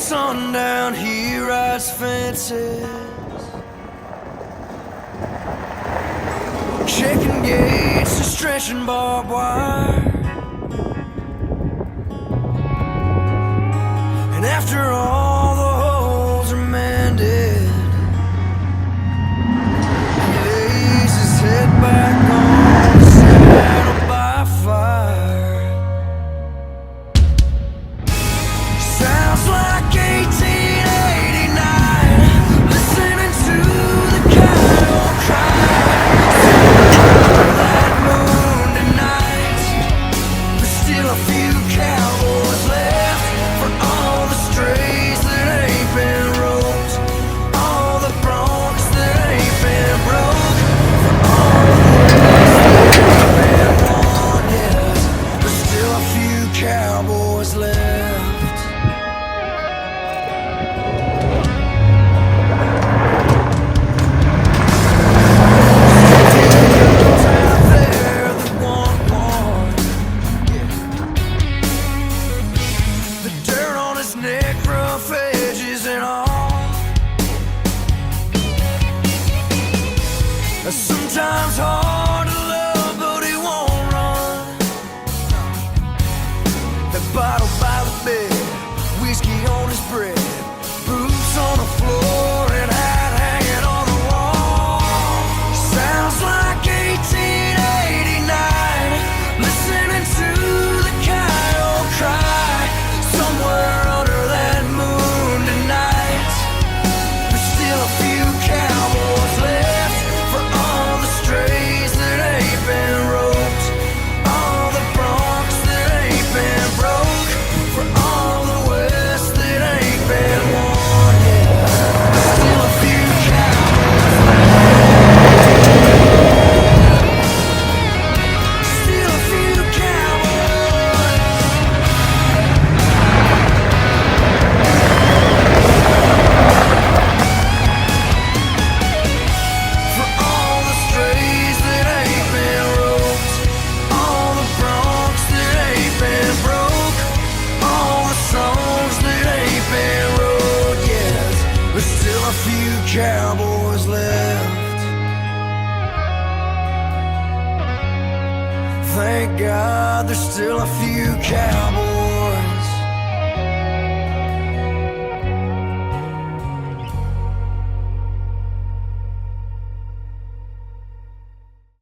sundown, he rides fences, checking gates and stretching barbed wire. And after all the holes are mended, he lays his head back on the saddle by fire. Sounds like 1889, listening to the cattle cry. That moon tonight, there's still a few cowboys left for all the strays that ain't been roped, all the broncs that ain't been broke, for all the ways that ain't been won yet. There's still a few cowboys left. Neck, rough edges and all. Sometimes hard to love, but he won't run. The bottle by the bed, whiskey on his breath, boots on the floor and hat hanging on the wall. Sounds like 1889, listening to the coyote cry. Somewhere under that moon tonight, there's still a few cowboys left for all the strays that ain't been roped, all the broncs that ain't been broke, for all the west that ain't been won yet. There's still a few cowboys left. Still a few cowboys. For all the strays that ain't been roped, all the broncs that ain't been broke, all the songs that ain't been wrote yet. There's still a few cowboys left. Thank God there's still a few cowboys